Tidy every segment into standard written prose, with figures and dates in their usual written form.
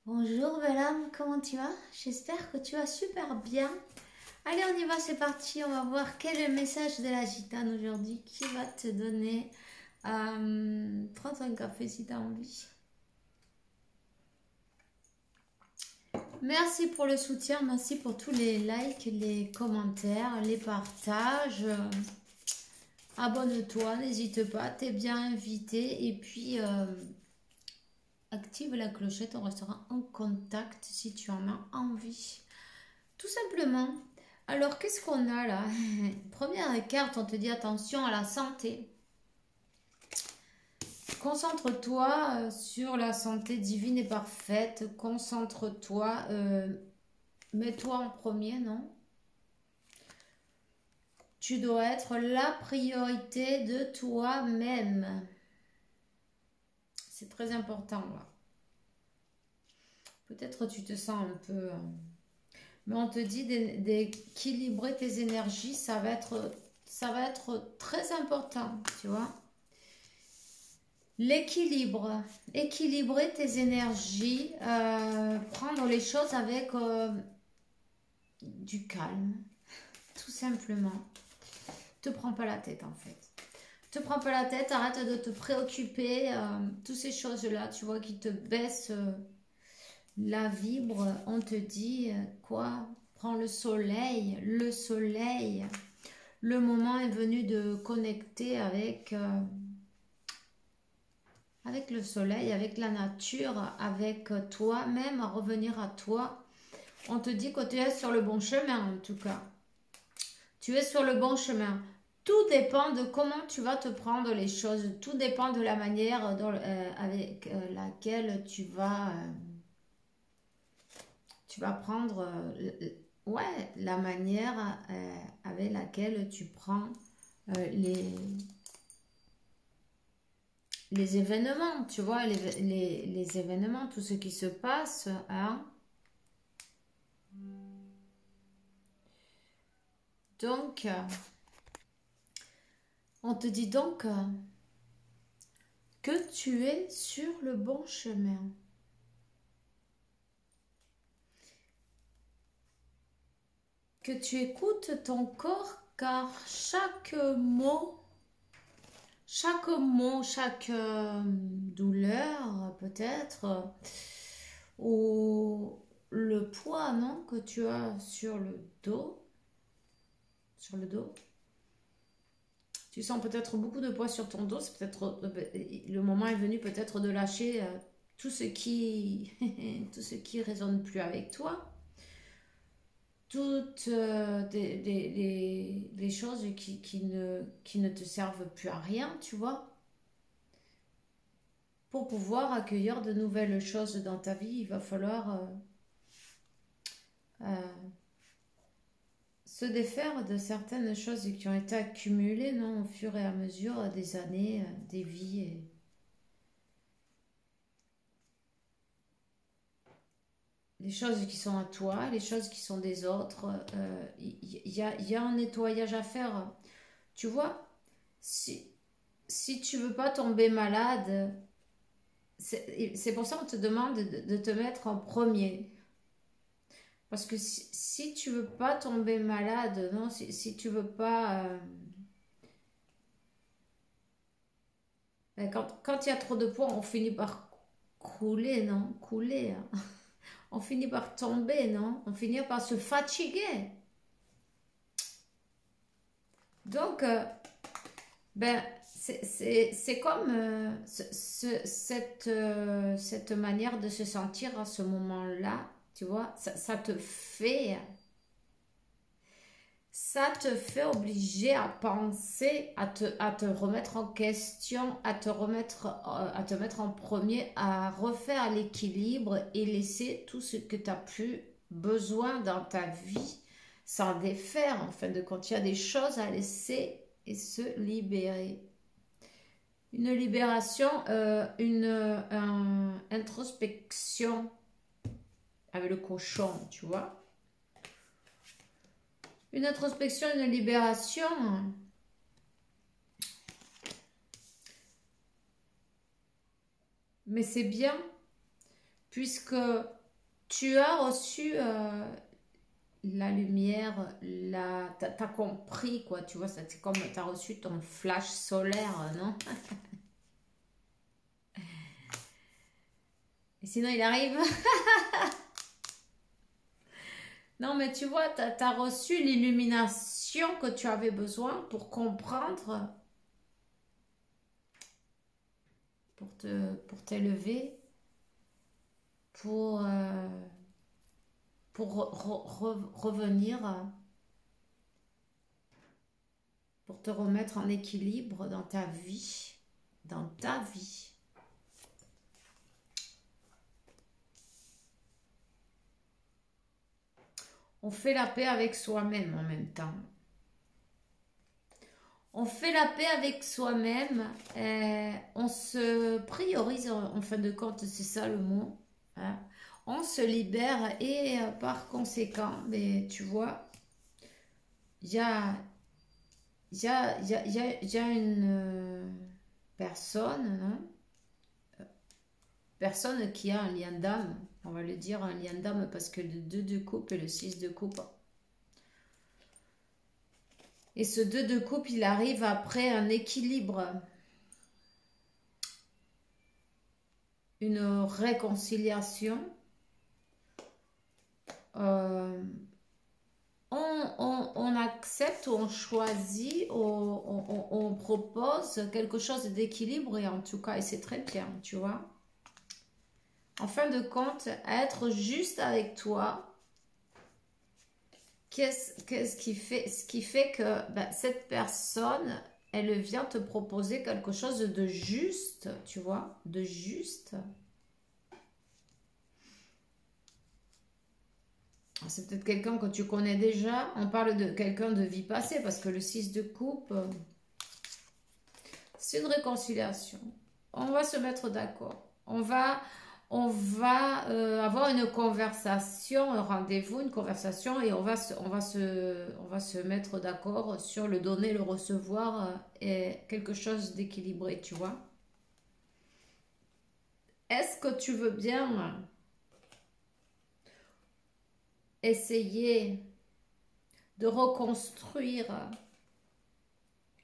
Bonjour belle âme, comment tu vas? J'espère que tu vas super bien. Allez, on y va, c'est parti. On va voir quel est le message de la gitane aujourd'hui qui va te donner. Prends un café si tu as envie. Merci pour le soutien, merci pour tous les likes, les commentaires, les partages. Abonne-toi, n'hésite pas, t'es bien invité. Et puis, active la clochette, on restera en contact si tu en as envie. Tout simplement. Alors, qu'est-ce qu'on a là? Première carte, on te dit attention à la santé. Concentre-toi sur la santé divine et parfaite. Concentre-toi. Mets-toi en premier, non? Tu dois être la priorité de toi-même. C'est très important là. Peut-être tu te sens un peu... mais on te dit d'équilibrer tes énergies. Ça va être très important, tu vois. L'équilibre, équilibrer tes énergies, prendre les choses avec du calme, tout simplement. Te prends pas la tête en fait. Te prends pas la tête, arrête de te préoccuper, toutes ces choses-là, tu vois, qui te baissent la vibre. On te dit quoi? Prends le soleil, le soleil. Le moment est venu de connecter avec le soleil, avec la nature, avec toi-même, à revenir à toi. On te dit que tu es sur le bon chemin en tout cas. Tu es sur le bon chemin. Tout dépend de comment tu vas te prendre les choses. Tout dépend de la manière avec laquelle tu vas prendre ouais, la manière avec laquelle tu prends les événements, tu vois, les événements, tout ce qui se passe, hein. Donc, on te dit donc que tu es sur le bon chemin. Que tu écoutes ton corps, car chaque mot, chaque douleur peut-être, ou le poids, non, que tu as sur le dos, tu sens peut-être beaucoup de poids sur ton dos, c'est peut-être le moment est venu peut-être de lâcher tout ce qui tout ce qui résonne plus avec toi, toutes les choses qui ne te servent plus à rien, tu vois. Pour pouvoir accueillir de nouvelles choses dans ta vie, il va falloir se défaire de certaines choses qui ont été accumulées, non, au fur et à mesure des années, des vies. Les choses qui sont à toi, les choses qui sont des autres. Y a un nettoyage à faire. Tu vois, si tu veux pas tomber malade, c'est pour ça qu'on te demande de te mettre en premier. Parce que si tu veux pas tomber malade, non, si tu veux pas... quand il y a trop de poids, on finit par couler, non? Couler. Hein. On finit par tomber, non? On finit par se fatiguer. Donc, ben, c'est comme cette manière de se sentir à ce moment-là, tu vois, ça te fait obliger à penser, à te remettre en question, à te mettre en premier, à refaire l'équilibre et laisser tout ce que tu as plus besoin dans ta vie s'en défaire. En fin de compte, il y a des choses à laisser et se libérer. Une libération, une introspection avec le cochon, tu vois. Une introspection, une libération. Mais c'est bien puisque tu as reçu la lumière, t'as compris quoi, tu vois, c'est comme t'as reçu ton flash solaire, non? Et sinon il arrive. Non, mais tu vois, t'as reçu l'illumination que tu avais besoin pour comprendre, pour t'élever, pour, euh, pour revenir, pour te remettre en équilibre dans ta vie, dans ta vie. On fait la paix avec soi-même en même temps. On fait la paix avec soi-même, on se priorise en fin de compte, c'est ça le mot, hein. On se libère et par conséquent, mais tu vois, il y a, il y a une personne, non? Personne qui a un lien d'âme, on va le dire un lien d'âme parce que le 2 de coupe et le 6 de coupe. Et ce 2 de coupe, il arrive après un équilibre, une réconciliation. Euh, on accepte, on choisit, on propose quelque chose d'équilibre et en tout cas, et c'est très bien, tu vois. En fin de compte, être juste avec toi, qu'est-ce qui fait que ben, cette personne, elle vient te proposer quelque chose de juste, tu vois, de juste. C'est peut-être quelqu'un que tu connais déjà. On parle de quelqu'un de vie passée parce que le 6 de coupe, c'est une réconciliation. On va se mettre d'accord. On va avoir une conversation, un rendez-vous, une conversation et on va se mettre d'accord sur le donner, le recevoir et quelque chose d'équilibré, tu vois. Est-ce que tu veux bien essayer de reconstruire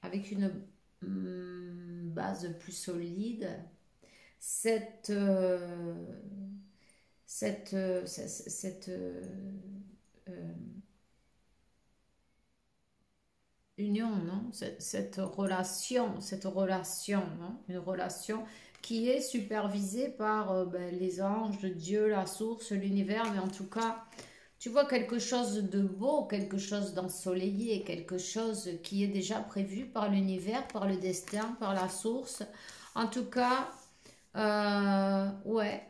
avec une base plus solide cette union, non? Cette relation, non? Une relation qui est supervisée par ben, les anges, Dieu, la source, l'univers, mais en tout cas, tu vois quelque chose de beau, quelque chose d'ensoleillé, quelque chose qui est déjà prévu par l'univers, par le destin, par la source. En tout cas, ouais,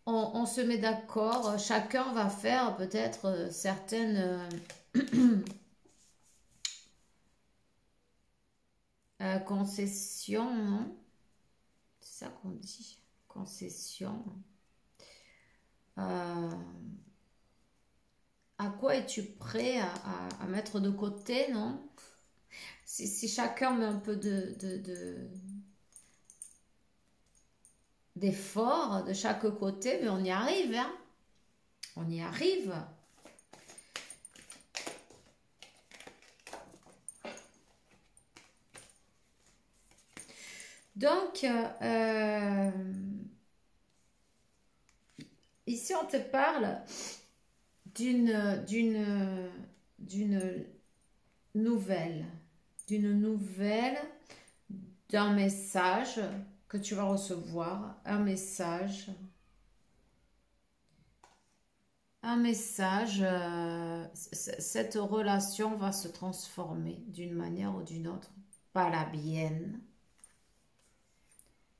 on se met d'accord. Chacun va faire peut-être certaines concessions, non? C'est ça qu'on dit, concessions. Euh, à quoi es-tu prêt à mettre de côté, non? Si chacun met un peu d'effort de chaque côté, mais on y arrive, hein? On y arrive. Donc, ici on te parle d'une nouvelle, d'un message que tu vas recevoir, un message, cette relation va se transformer d'une manière ou d'une autre, pas la mienne,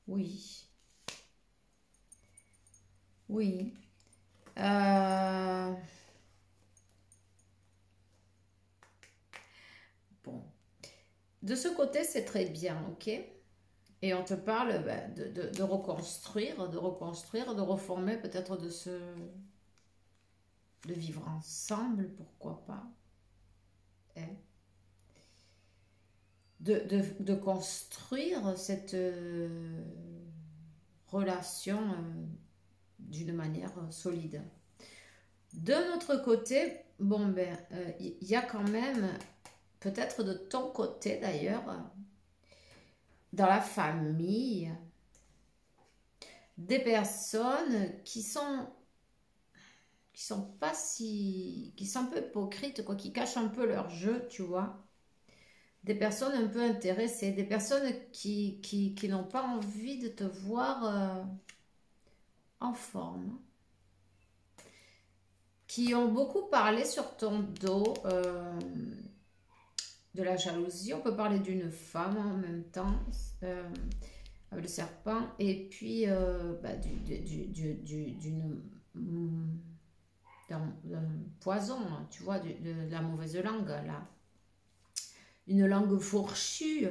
oui, oui. Euh, bon, de ce côté, c'est très bien, ok? Et on te parle ben, de reconstruire, de reformer, peut-être de vivre ensemble, pourquoi pas, hein? De construire cette relation d'une manière solide. De notre côté, bon ben, il y a quand même, peut-être de ton côté d'ailleurs, dans la famille, des personnes qui sont pas si, qui sont un peu hypocrites, quoi, qui cachent un peu leur jeu, tu vois. Des personnes un peu intéressées, des personnes qui n'ont pas envie de te voir en forme, qui ont beaucoup parlé sur ton dos, de la jalousie. On peut parler d'une femme en même temps, avec le serpent, et puis bah, d'un poison, hein, tu vois, de la mauvaise langue, là. Une langue fourchue.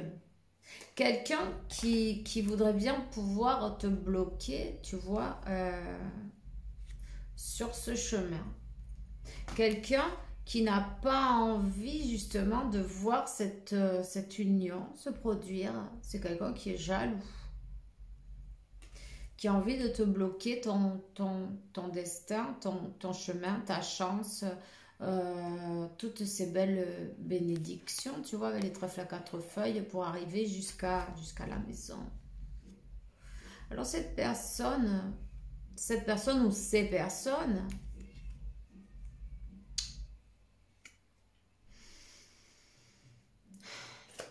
Quelqu'un qui voudrait bien pouvoir te bloquer, tu vois, sur ce chemin. Quelqu'un qui n'a pas envie justement de voir cette union se produire. C'est quelqu'un qui est jaloux, qui a envie de te bloquer ton destin, ton chemin, ta chance, toutes ces belles bénédictions, tu vois, avec les trèfles à 4 feuilles pour arriver jusqu'à la maison. Alors cette personne ou ces personnes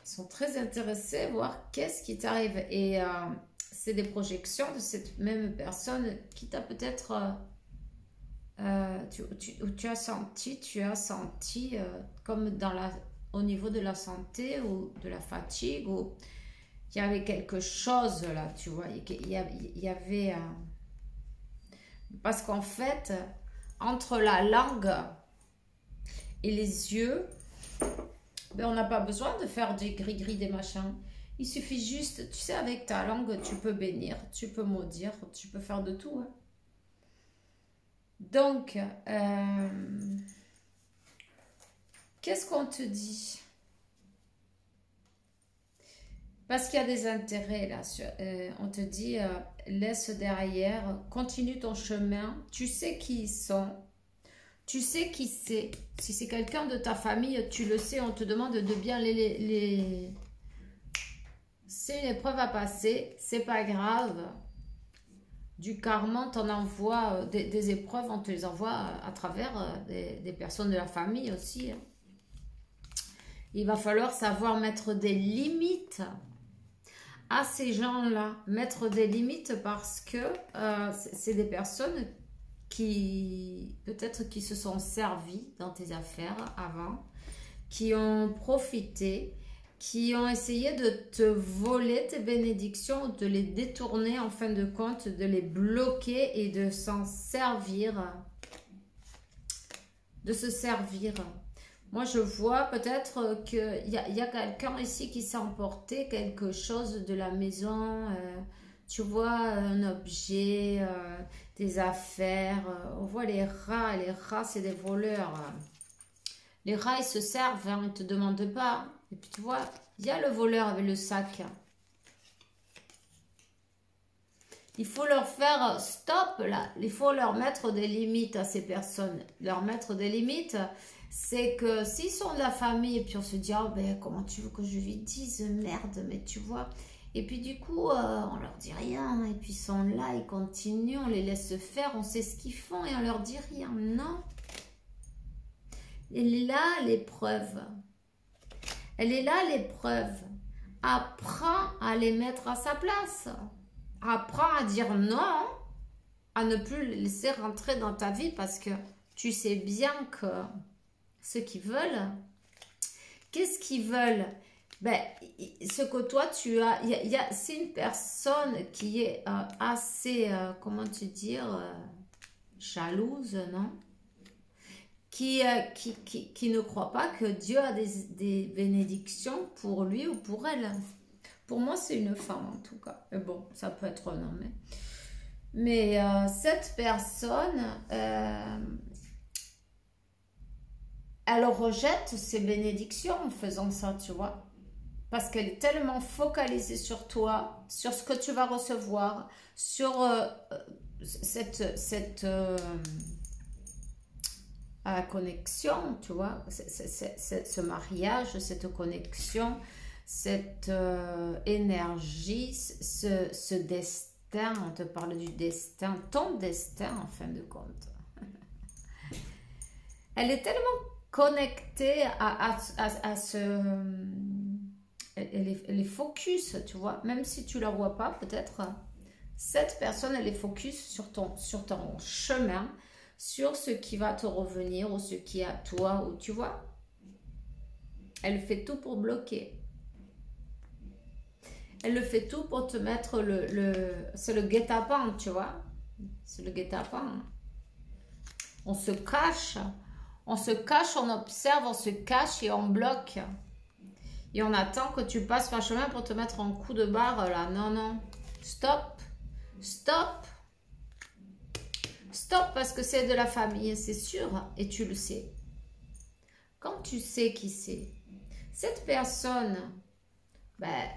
sont très intéressés à voir qu'est-ce qui t'arrive. Et c'est des projections de cette même personne qui t'a peut-être... tu as senti comme au niveau de la santé ou de la fatigue, ou il y avait quelque chose là, tu vois, il y avait... parce qu'en fait, entre la langue et les yeux, ben, on n'a pas besoin de faire des gris-gris, des machins. Il suffit juste, tu sais, avec ta langue, tu peux bénir, tu peux maudire, tu peux faire de tout. Hein. Donc, qu'est-ce qu'on te dit? Parce qu'il y a des intérêts là. On te dit, laisse derrière, continue ton chemin. Tu sais qui ils sont. Tu sais qui c'est. Si c'est quelqu'un de ta famille, tu le sais. On te demande de bien les... C'est une épreuve à passer. C'est pas grave. Du karma, t'en envoie des épreuves, on te les envoie à travers des personnes de la famille aussi. Hein. Il va falloir savoir mettre des limites à ces gens-là. Mettre des limites parce que c'est des personnes qui, peut-être, qui se sont servies dans tes affaires avant, qui ont profité, qui ont essayé de te voler tes bénédictions, de les détourner en fin de compte, de les bloquer et de s'en servir, de se servir. Moi, je vois peut-être qu'il y a quelqu'un ici qui s'est emporté quelque chose de la maison, tu vois, un objet, des affaires. On voit les rats, c'est des voleurs. Les rats, ils se servent, hein, ils ne te demandent pas. Et puis tu vois, il y a le voleur avec le sac. Il faut leur faire stop là. Il faut leur mettre des limites à ces personnes. Leur mettre des limites, c'est que s'ils sont de la famille et puis on se dit, oh, ben, comment tu veux que je lui dise, merde, mais tu vois. Et puis du coup, on leur dit rien. Et puis ils sont là, ils continuent, on les laisse faire, on sait ce qu'ils font et on leur dit rien. Non. Elle est là l'épreuve. Elle est là l'épreuve. Apprends à les mettre à sa place. Apprends à dire non, à ne plus les laisser rentrer dans ta vie parce que tu sais bien que ce qu'ils veulent, qu'est-ce qu'ils veulent? Ben, ce que toi tu as, c'est une personne qui est assez, comment te dire, jalouse, non? Qui ne croit pas que Dieu a des bénédictions pour lui ou pour elle. Pour moi, c'est une femme en tout cas. Mais bon, ça peut être un homme. Mais cette personne, elle rejette ses bénédictions en faisant ça, tu vois. Parce qu'elle est tellement focalisée sur toi, sur ce que tu vas recevoir, sur connexion, tu vois, ce mariage, cette connexion, cette énergie, ce destin, on te parle du destin, ton destin en fin de compte. Elle est tellement connectée à ce... Elle est focus, tu vois, même si tu la vois pas, peut-être, cette personne, elle est focus sur ton chemin, sur ce qui va te revenir ou ce qui est à toi, ou tu vois. Elle fait tout pour bloquer. Elle le fait tout pour te mettre c'est le guet-apens, tu vois. C'est le guet-apens. On se cache, on observe, on se cache et on bloque. Et on attend que tu passes par chemin pour te mettre en coup de barre là. Non, non. Stop. Stop. Stop parce que c'est de la famille, c'est sûr. Et tu le sais. Quand tu sais qui c'est, cette personne, ben,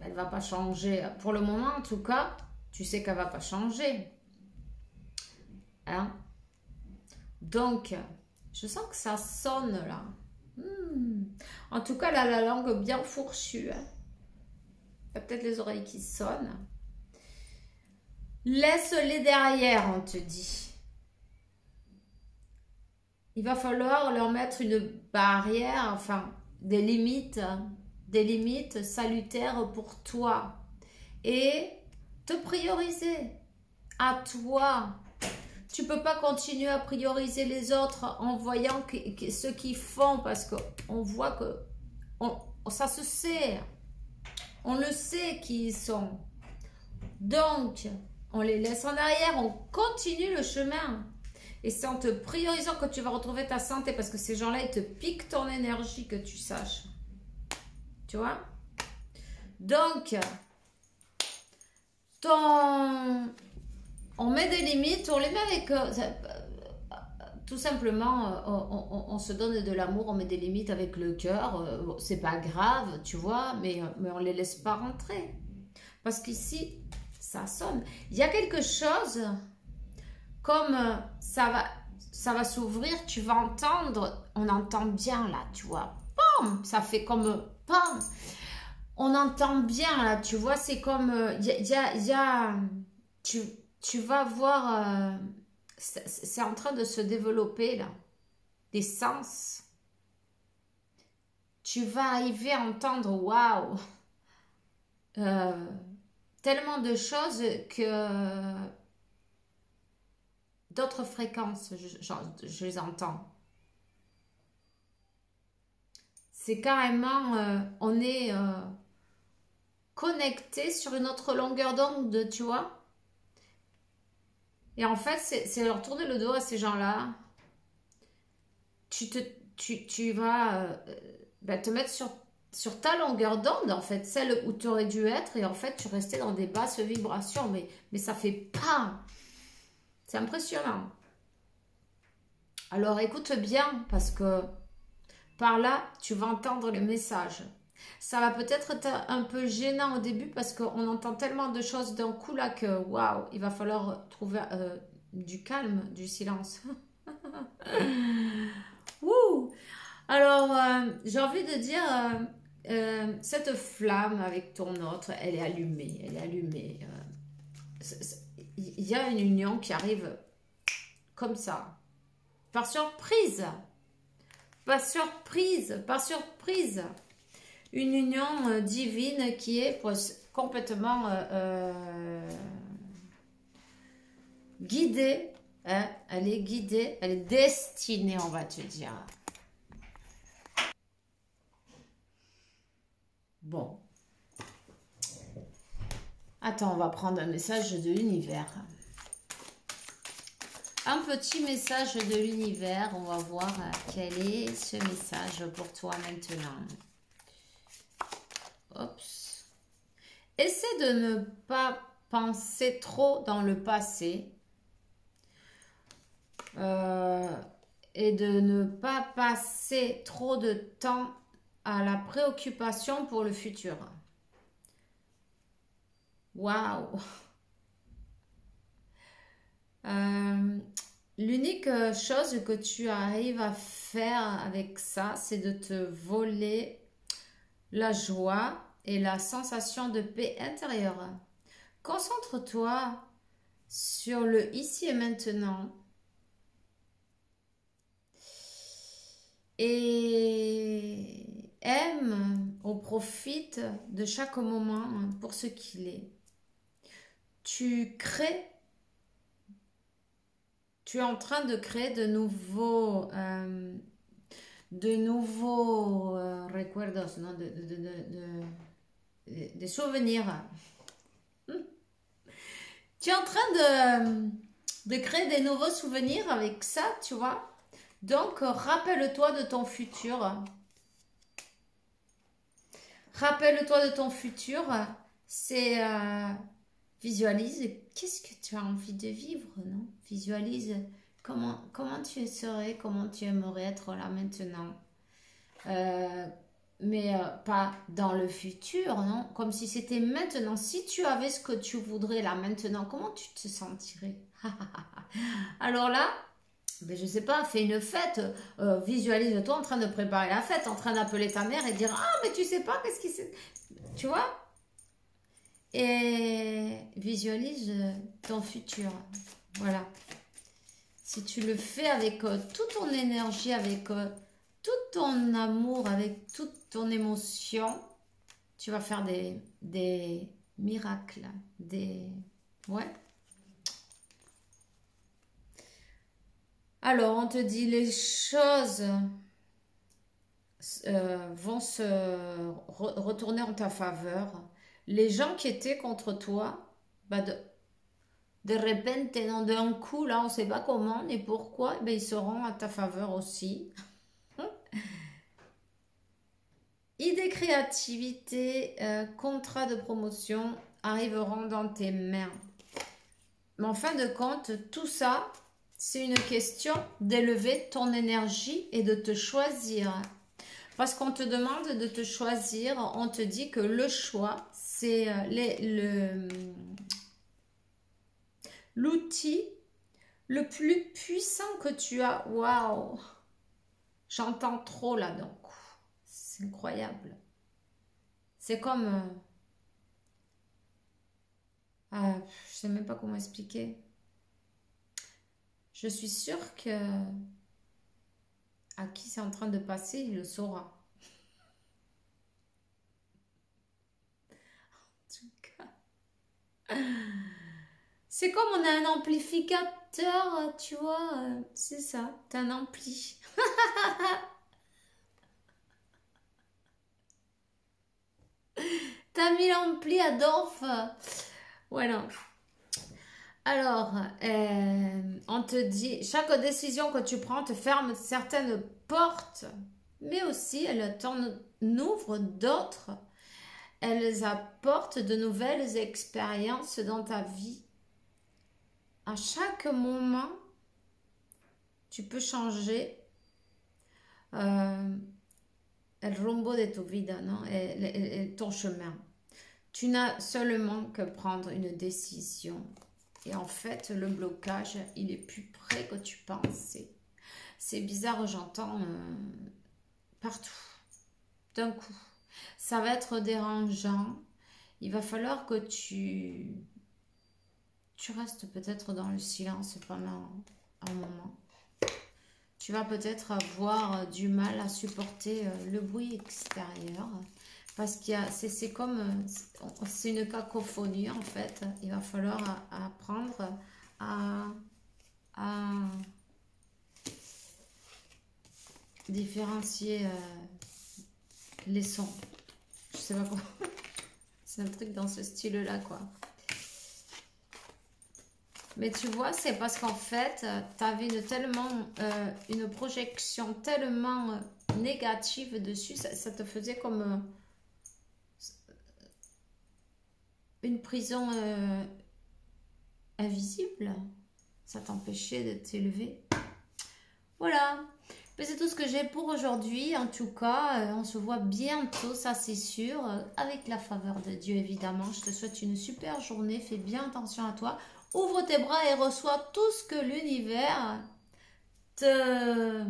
elle va pas changer. Pour le moment, en tout cas, tu sais qu'elle va pas changer. Hein? Donc, je sens que ça sonne là. En tout cas, elle a la langue bien fourchue. Hein. Il y a peut-être les oreilles qui sonnent. Laisse-les derrière, on te dit. Il va falloir leur mettre une barrière, enfin, des limites salutaires pour toi. Et te prioriser à toi. Tu peux pas continuer à prioriser les autres en voyant ce qu'ils font parce qu'on voit que ça se sait. On le sait qui ils sont. Donc, on les laisse en arrière, on continue le chemin. Et c'est en te priorisant que tu vas retrouver ta santé parce que ces gens-là, ils te piquent ton énergie, que tu saches. Tu vois? Donc, on met des limites, on les met avec... tout simplement, on se donne de l'amour, on met des limites avec le cœur. C'est pas grave, tu vois, mais on les laisse pas rentrer. Parce qu'ici, ça sonne. Il y a quelque chose, comme ça va s'ouvrir, tu vas entendre, on entend bien là, tu vois. Pam, ça fait comme... Pam, on entend bien là, tu vois, c'est comme... Tu vas voir, c'est en train de se développer là, des sens. Tu vas arriver à entendre, waouh, tellement de choses que d'autres fréquences, je les entends. C'est carrément, on est connecté sur une autre longueur d'onde, tu vois. Et en fait, c'est leur tourner le dos à ces gens-là. Tu vas te mettre sur ta longueur d'onde, en fait, celle où tu aurais dû être, et en fait, tu restais dans des basses vibrations, mais ça fait pas. C'est impressionnant. Alors, écoute bien, parce que par là, tu vas entendre les messages. Ça va peut-être être un peu gênant au début parce qu'on entend tellement de choses d'un coup là que waouh, il va falloir trouver du calme, du silence. Ouh. Alors, j'ai envie de dire, cette flamme avec ton autre, elle est allumée, elle est allumée. Il y a une union qui arrive comme ça, par surprise, par surprise, par surprise. Une union divine qui est complètement guidée. Hein? Elle est guidée, elle est destinée, on va te dire. Bon. Attends, on va prendre un message de l'univers. Un petit message de l'univers. On va voir quel est ce message pour toi maintenant. Oups. Essaie de ne pas penser trop dans le passé et de ne pas passer trop de temps à la préoccupation pour le futur. Waouh! L'unique chose que tu arrives à faire avec ça, c'est de te voler la joie et la sensation de paix intérieure. Concentre-toi sur le ici et maintenant et aime ou profite de chaque moment pour ce qu'il est. Tu crées, tu es en train de créer de nouveaux recuerdos, non? Des souvenirs. Tu es en train de créer des nouveaux souvenirs avec ça, tu vois. Donc, rappelle-toi de ton futur. Rappelle-toi de ton futur. C'est visualise qu'est-ce que tu as envie de vivre, non? Visualise comment tu serais, comment tu aimerais être là maintenant. Mais pas dans le futur, non? Comme si c'était maintenant. Si tu avais ce que tu voudrais là maintenant, comment tu te sentirais? Alors là, ben, je sais pas, fais une fête, visualise-toi en train de préparer la fête, en train d'appeler ta mère et dire ah mais tu sais pas qu'est-ce qui c'est, tu vois? Et visualise ton futur, voilà. Si tu le fais avec toute ton énergie, avec tout ton amour, avec toute ton émotion, tu vas faire des miracles, ouais. Alors, on te dit les choses vont se retourner en ta faveur. Les gens qui étaient contre toi, bah de repente, non, d'un coup, là, on ne sait pas comment ni pourquoi, ben, ils seront à ta faveur aussi. Idées, créativité, contrat de promotion arriveront dans tes mains. Mais en fin de compte, tout ça, c'est une question d'élever ton énergie et de te choisir. Parce qu'on te demande de te choisir, on te dit que le choix, c'est l'outil le plus puissant que tu as. Waouh! J'entends trop là donc. C'est incroyable. C'est comme... je sais même pas comment expliquer. Je suis sûre que à qui c'est en train de passer, il le saura. En tout cas, c'est comme on a un amplificateur, tu vois, c'est ça, t'as un ampli. T'as mis l'ampli à Dorf. Voilà. Alors, on te dit, chaque décision que tu prends te ferme certaines portes, mais aussi elles t'en ouvrent d'autres. Elles apportent de nouvelles expériences dans ta vie. À chaque moment, tu peux changer el rumbo de tu vida, non? Et ton chemin. Tu n'as seulement que prendre une décision. Et en fait, le blocage, il est plus près que tu pensais. C'est bizarre, j'entends partout, d'un coup. Ça va être dérangeant. Il va falloir que tu restes peut-être dans le silence pendant un moment. Tu vas peut-être avoir du mal à supporter le bruit extérieur. Parce qu'il y a, c'est comme, c'est une cacophonie en fait. Il va falloir apprendre à différencier les sons. Je sais pas quoi. C'est un truc dans ce style-là, quoi. Mais tu vois, c'est parce qu'en fait, tu avais une projection tellement négative dessus. Ça te faisait comme... une prison invisible, ça t'empêchait de t'élever. Voilà, mais c'est tout ce que j'ai pour aujourd'hui. En tout cas, on se voit bientôt, ça c'est sûr, avec la faveur de Dieu évidemment. Je te souhaite une super journée, fais bien attention à toi, ouvre tes bras et reçois tout ce que l'univers te,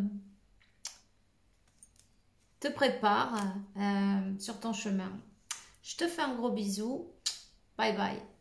te prépare sur ton chemin. Je te fais un gros bisou. Bye bye.